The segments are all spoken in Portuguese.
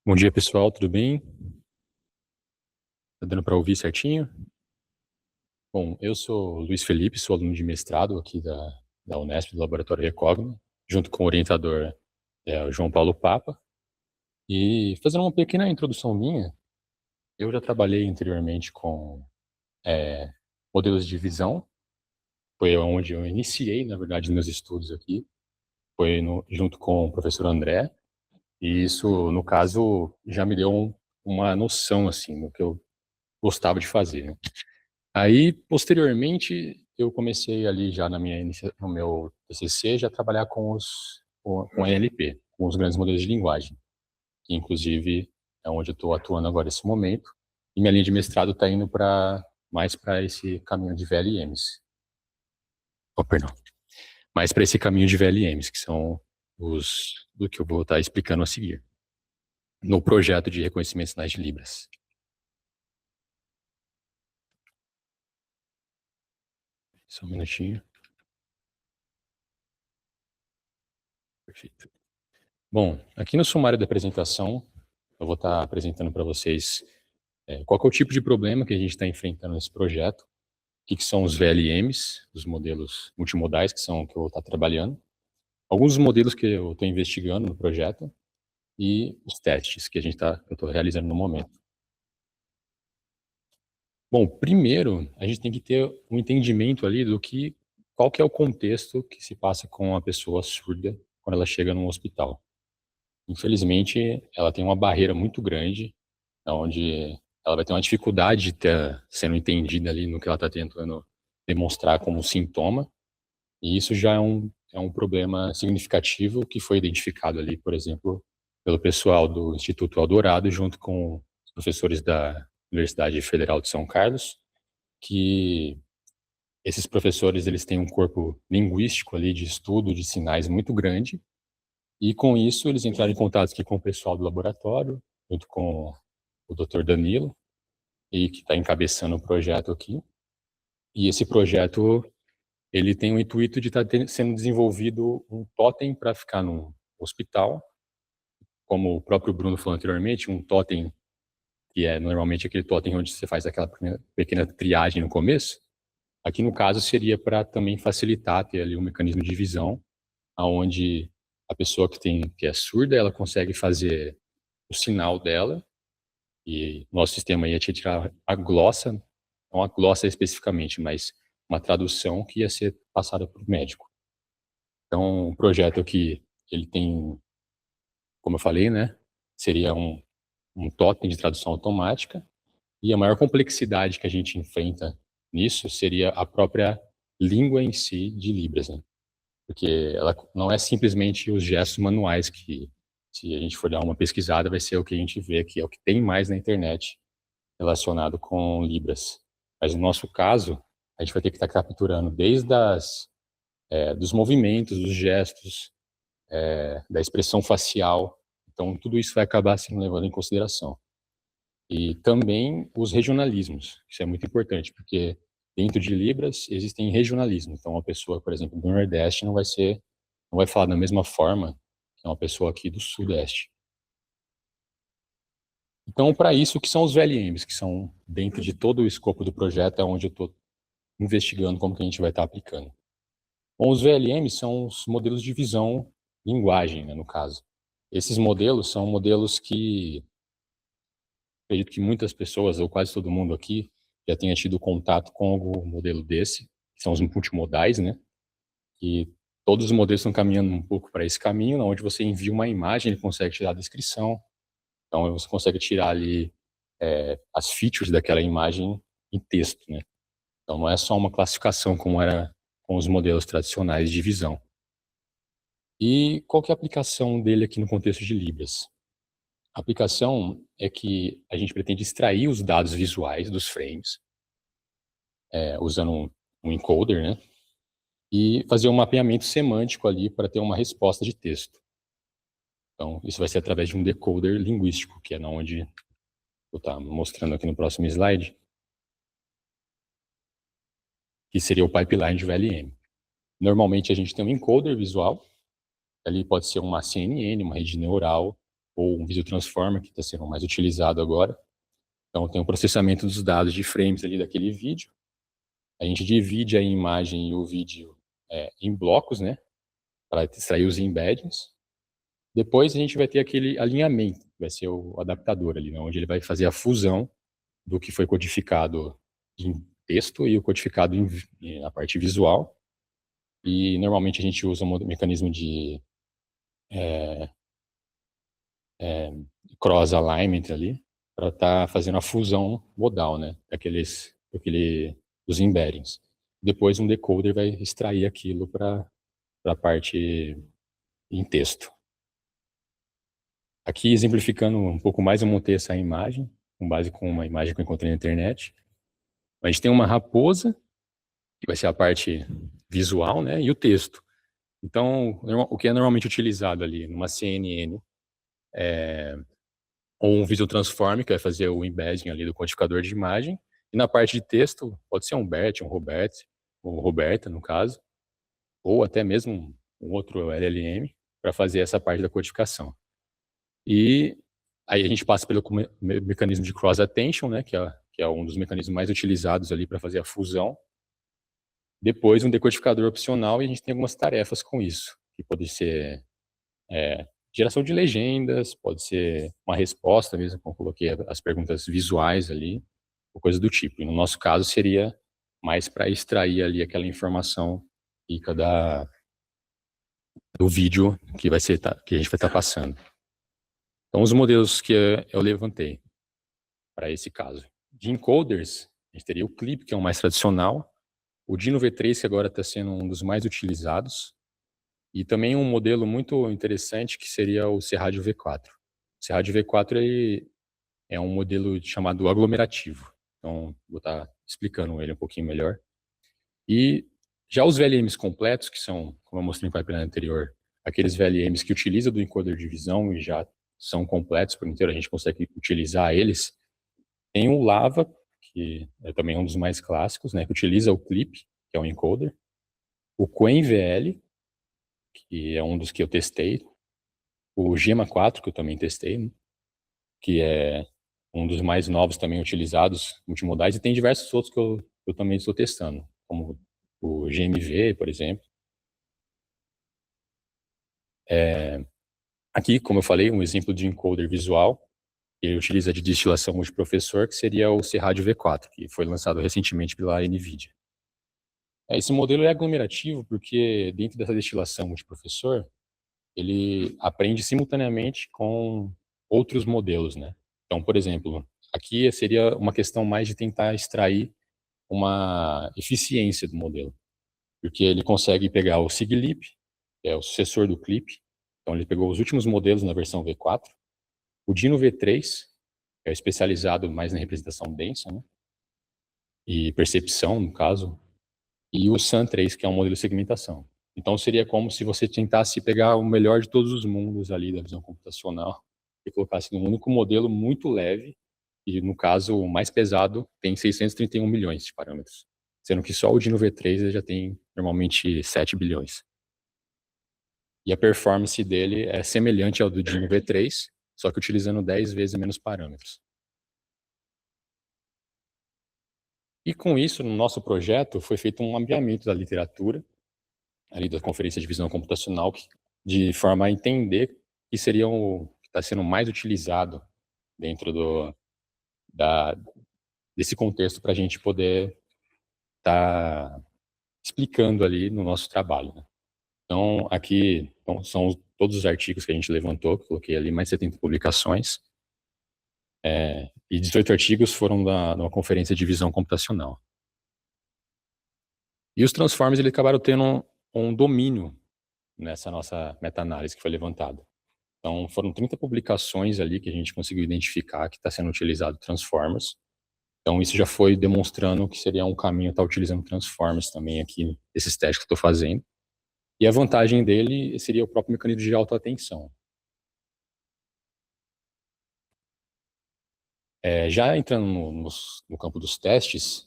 Bom dia, pessoal, tudo bem? Tá dando para ouvir certinho? Bom, eu sou Luiz Felipe, sou aluno de mestrado aqui da Unesp, do Laboratório Recogno, junto com o orientador o João Paulo Papa. E fazendo uma pequena introdução minha, eu já trabalhei anteriormente com é, modelos de visão, foi onde eu iniciei, na verdade, meus estudos aqui, foi junto com o professor André, e isso, no caso, já me deu uma noção, assim, do que eu gostava de fazer, né? Aí, posteriormente, eu comecei ali já no meu TCC, já trabalhar com NLP, com os grandes modelos de linguagem, que inclusive é onde eu estou atuando agora nesse momento. E minha linha de mestrado está indo mais para esse caminho de VLMs. Oh, perdão. Mais para esse caminho de VLMs, que são os do que eu vou estar explicando a seguir, no projeto de reconhecimento de sinais de Libras. Só um minutinho. Perfeito. Bom, aqui no sumário da apresentação, eu vou estar apresentando para vocês qual que é o tipo de problema que a gente está enfrentando nesse projeto, o que são os VLMs, os modelos multimodais que eu vou estar trabalhando, alguns modelos que eu estou investigando no projeto e os testes que eu estou realizando no momento. Bom, primeiro, a gente tem que ter um entendimento ali qual que é o contexto que se passa com a pessoa surda quando ela chega num hospital. Infelizmente, ela tem uma barreira muito grande, onde ela vai ter uma dificuldade de estar sendo entendida ali no que ela está tentando demonstrar como sintoma, e isso já é um problema significativo que foi identificado ali, por exemplo, pelo pessoal do Instituto Eldorado, junto com os professores da Universidade Federal de São Carlos, que esses professores eles têm um corpo linguístico ali de estudo de sinais muito grande, e com isso eles entraram em contato aqui com o pessoal do laboratório, junto com o Dr. Danilo, e que está encabeçando o projeto aqui. E esse projeto ele tem o intuito de estar sendo desenvolvido um totem para ficar num hospital, como o próprio Bruno falou anteriormente, um totem que é normalmente aquele totem onde você faz aquela pequena triagem no começo. Aqui no caso seria para também facilitar ter ali um mecanismo de visão, aonde a pessoa que é surda, ela consegue fazer o sinal dela, e nosso sistema ia tirar a glossa, não a glossa especificamente, mas uma tradução que ia ser passada para o médico. Então, o projeto aqui, ele tem, como eu falei, né, seria um totem de tradução automática, e a maior complexidade que a gente enfrenta nisso seria a própria língua em si de Libras, né? Porque ela não é simplesmente os gestos manuais que, se a gente for dar uma pesquisada, vai ser o que a gente vê que é o que tem mais na internet relacionado com Libras. Mas no nosso caso, a gente vai ter que estar capturando desde dos movimentos, dos gestos, da expressão facial. Então, tudo isso vai acabar sendo levado em consideração. E também os regionalismos, isso é muito importante, porque dentro de Libras existem regionalismos. Então, uma pessoa, por exemplo, do Nordeste não vai falar da mesma forma que uma pessoa aqui do Sudeste. Então, para isso, o que são os VLMs, que são dentro de todo o escopo do projeto, é onde eu estou investigando como que a gente vai estar aplicando. Bom, os VLMs são os modelos de visão linguagem, né, no caso. Esses modelos são modelos que acredito que muitas pessoas, ou quase todo mundo aqui, já tenha tido contato com algum modelo desse, que são os multimodais, né? E todos os modelos estão caminhando um pouco para esse caminho, onde você envia uma imagem, ele consegue tirar a descrição, então você consegue tirar ali as features daquela imagem em texto, né? Então não é só uma classificação como era com os modelos tradicionais de visão. E qual que é a aplicação dele aqui no contexto de Libras? A aplicação é que a gente pretende extrair os dados visuais dos frames, usando um encoder, né? E fazer um mapeamento semântico ali para ter uma resposta de texto. Então, isso vai ser através de um decoder linguístico, que é onde eu vou estar mostrando aqui no próximo slide, que seria o pipeline de VLM. Normalmente, a gente tem um encoder visual, ali pode ser uma CNN, uma rede neural, ou um Video Transformer, que está sendo mais utilizado agora. Então, tem o processamento dos dados de frames ali daquele vídeo. A gente divide a imagem e o vídeo em blocos, né, para extrair os embeddings. Depois a gente vai ter aquele alinhamento, que vai ser o adaptador ali, né, onde ele vai fazer a fusão do que foi codificado em texto e o codificado na parte visual. E normalmente a gente usa um mecanismo de cross alignment ali, para estar fazendo a fusão modal, né, dos embeddings. Depois um decoder vai extrair aquilo para a parte em texto. Aqui, exemplificando um pouco mais, eu montei essa imagem, com base com uma imagem que eu encontrei na internet. A gente tem uma raposa, que vai ser a parte visual, né, e o texto. Então, o que é normalmente utilizado ali numa CNN ou um Visual Transform, que vai fazer o embedding ali do codificador de imagem, e na parte de texto, pode ser um BERT, um Robert, ou Roberta, no caso, ou até mesmo um outro LLM, para fazer essa parte da codificação. E aí a gente passa pelo mecanismo de Cross Attention, né, que é um dos mecanismos mais utilizados ali para fazer a fusão. Depois um decodificador opcional, e a gente tem algumas tarefas com isso, que pode ser geração de legendas, pode ser uma resposta mesmo, como eu coloquei as perguntas visuais ali, ou coisa do tipo. E no nosso caso seria mais para extrair ali aquela informação rica do vídeo que que a gente vai estar passando. Então, os modelos que eu levantei para esse caso. De encoders, a gente teria o Clip, que é o mais tradicional, o Dino V3, que agora está sendo um dos mais utilizados, e também um modelo muito interessante que seria o Serradio V4. O Serradio V4 ele é um modelo chamado aglomerativo. Então, vou estar explicando ele um pouquinho melhor. E já os VLMs completos, que são, como eu mostrei no pipeline anterior, aqueles VLMs que utilizam do encoder de visão e já são completos por inteiro, a gente consegue utilizar eles. Tem o Lava, que é também um dos mais clássicos, né, que utiliza o Clip, que é um encoder. O QuenVL, que é um dos que eu testei. O Gema 4, que eu também testei, né, que é um dos mais novos também utilizados, multimodais. E tem diversos outros que eu também estou testando, como o GMV, por exemplo. Aqui, como eu falei, um exemplo de encoder visual, ele utiliza de destilação multiprofessor, que seria o Serradio V4, que foi lançado recentemente pela NVIDIA. Esse modelo é aglomerativo porque dentro dessa destilação multiprofessor, ele aprende simultaneamente com outros modelos, né? Então, por exemplo, aqui seria uma questão mais de tentar extrair uma eficiência do modelo, porque ele consegue pegar o SIGLIP, que é o sucessor do CLIP, então ele pegou os últimos modelos na versão V4, o Dino V3, que é especializado mais na representação densa, né? E percepção, no caso, e o SAN3, que é um modelo de segmentação. Então seria como se você tentasse pegar o melhor de todos os mundos ali da visão computacional e colocasse num único modelo muito leve, e no caso o mais pesado tem 631 milhões de parâmetros, sendo que só o Dino V3 já tem normalmente 7 bilhões. E a performance dele é semelhante ao do Dino V3, só que utilizando 10 vezes menos parâmetros. E com isso, no nosso projeto, foi feito um mapeamento da literatura, ali da Conferência de Visão Computacional, de forma a entender que seria o que está sendo mais utilizado dentro desse contexto para a gente poder estar explicando ali no nosso trabalho, né? Então, aqui são todos os artigos que a gente levantou, que eu coloquei ali, mais 70 publicações, e 18 artigos foram numa conferência de visão computacional. E os transformers, eles acabaram tendo um domínio nessa nossa meta-análise que foi levantada. Então, foram 30 publicações ali que a gente conseguiu identificar que está sendo utilizado Transformers. Então, isso já foi demonstrando que seria um caminho estar utilizando Transformers também aqui, esses testes que eu estou fazendo. E a vantagem dele seria o próprio mecanismo de autoatenção. Já entrando no campo dos testes,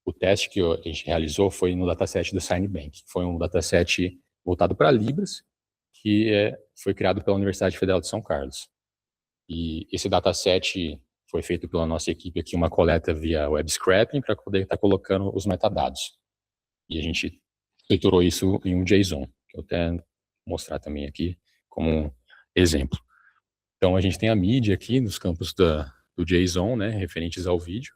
o teste que a gente realizou foi no dataset do SignBank. Foi um dataset voltado para Libras, que foi criado pela Universidade Federal de São Carlos. E esse dataset foi feito pela nossa equipe aqui, uma coleta via web scraping, para poder estar colocando os metadados. E a gente estruturou isso em um JSON, que eu até vou mostrar também aqui como exemplo. Então, a gente tem a mídia aqui nos campos do JSON, né, referentes ao vídeo.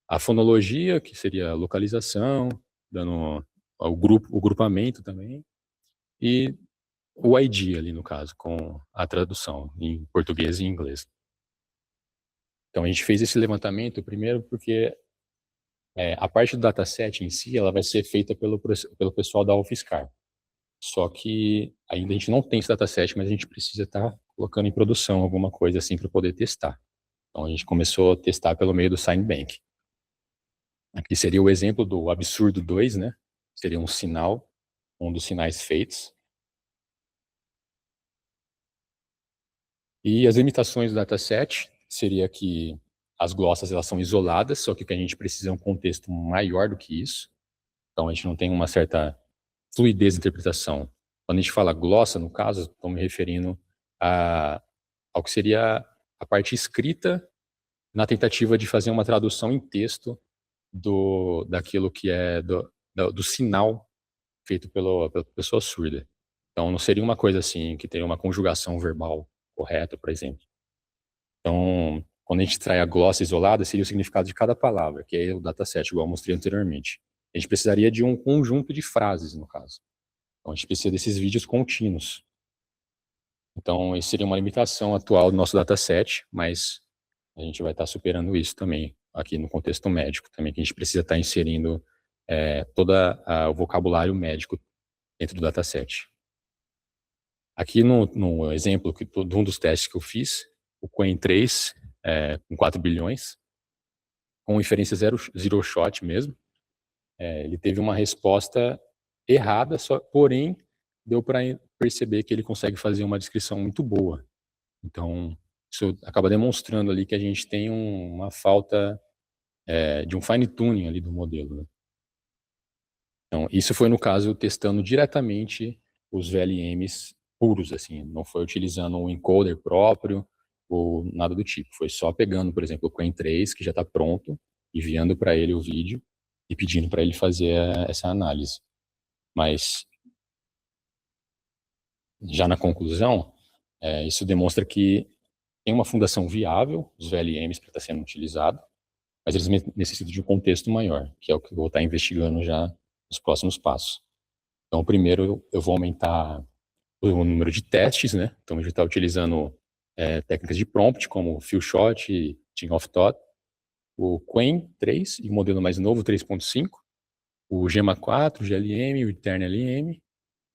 A fonologia, que seria a localização, dando o grupamento também. E o ID ali, no caso, com a tradução em português e inglês. Então, a gente fez esse levantamento primeiro porque a parte do dataset em si, ela vai ser feita pelo pessoal da UFSCar. Só que ainda a gente não tem esse dataset, mas a gente precisa estar colocando em produção alguma coisa assim para poder testar. Então, a gente começou a testar pelo meio do SignBank. Aqui seria o exemplo do absurdo 2, né? Seria um sinal, um dos sinais feitos. E as limitações do dataset seria que as glossas elas são isoladas, só que o que a gente precisa é um contexto maior do que isso. Então, a gente não tem uma certa fluidez de interpretação. Quando a gente fala glossa, no caso, estou me referindo ao que seria a parte escrita na tentativa de fazer uma tradução em texto daquilo que é do sinal feito pela pessoa surda. Então, não seria uma coisa assim, que teria uma conjugação verbal correta, por exemplo. Então, quando a gente trai a glossa isolada, seria o significado de cada palavra, que é o dataset, igual eu mostrei anteriormente. A gente precisaria de um conjunto de frases, no caso. Então, a gente precisa desses vídeos contínuos. Então, isso seria uma limitação atual do nosso dataset, mas a gente vai estar superando isso também, aqui no contexto médico também, que a gente precisa estar inserindo todo o vocabulário médico dentro do dataset. Aqui no exemplo de um dos testes que eu fiz, o Qwen 3, com 4 bilhões, com inferência zero shot mesmo, ele teve uma resposta errada, porém deu para perceber que ele consegue fazer uma descrição muito boa. Então, isso acaba demonstrando ali que a gente tem uma falta de um fine tuning ali do modelo, né? Então, isso foi no caso testando diretamente os VLMs puros, assim, não foi utilizando um encoder próprio ou nada do tipo. Foi só pegando, por exemplo, o Qwen 3, que já está pronto, enviando para ele o vídeo e pedindo para ele fazer essa análise. Mas, já na conclusão, isso demonstra que tem uma fundação viável, os VLMs, para estar sendo utilizado, mas eles necessitam de um contexto maior, que é o que eu vou estar investigando já nos próximos passos. Então, primeiro eu vou aumentar o número de testes, né? Então, a gente está utilizando técnicas de prompt, como Feelshot e Chain of Thought, o Qwen 3 e o modelo mais novo, 3.5, o Gemma 4, o GLM, o EternLM,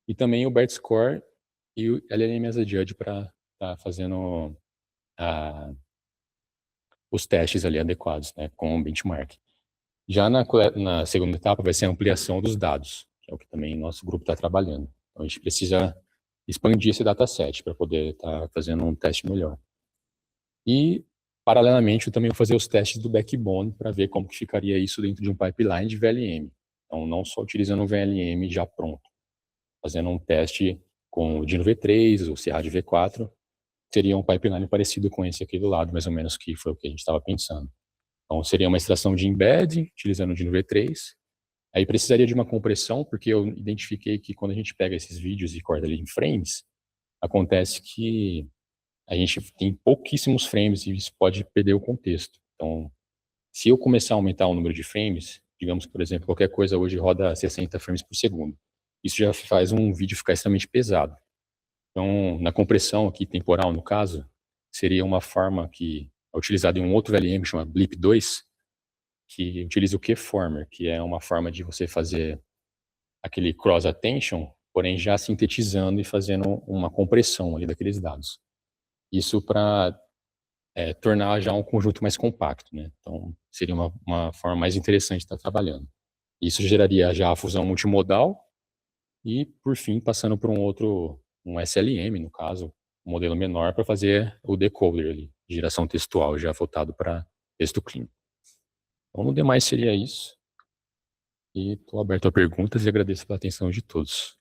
e também o BERT Score e o LLM as a Judge para estar fazendo os testes ali adequados, né, com o benchmark. Já na segunda etapa vai ser a ampliação dos dados, que é o que também nosso grupo está trabalhando. Então, a gente precisa expandir esse dataset para poder estar fazendo um teste melhor. E, paralelamente, eu também vou fazer os testes do backbone para ver como que ficaria isso dentro de um pipeline de VLM. Então, não só utilizando o VLM já pronto, fazendo um teste com o Dino V3, o Serrad V4, seria um pipeline parecido com esse aqui do lado, mais ou menos, que foi o que a gente estava pensando. Então, seria uma extração de embed, utilizando o Dino V3. Aí precisaria de uma compressão, porque eu identifiquei que quando a gente pega esses vídeos e corta ali em frames, acontece que a gente tem pouquíssimos frames e isso pode perder o contexto. Então, se eu começar a aumentar o número de frames, digamos que, por exemplo, qualquer coisa hoje roda 60 frames por segundo. Isso já faz um vídeo ficar extremamente pesado. Então, na compressão aqui, temporal no caso, seria uma forma que é utilizada em um outro VLM, chama Blip2, que utiliza o Keyformer, que é uma forma de você fazer aquele cross attention, porém já sintetizando e fazendo uma compressão ali daqueles dados. Isso para tornar já um conjunto mais compacto, né? Então, seria uma forma mais interessante de estar trabalhando. Isso geraria já a fusão multimodal e, por fim, passando por um SLM, no caso, um modelo menor, para fazer o decoder ali, geração textual, já voltado para texto clean. Então, no demais seria isso. E estou aberto a perguntas e agradeço pela atenção de todos.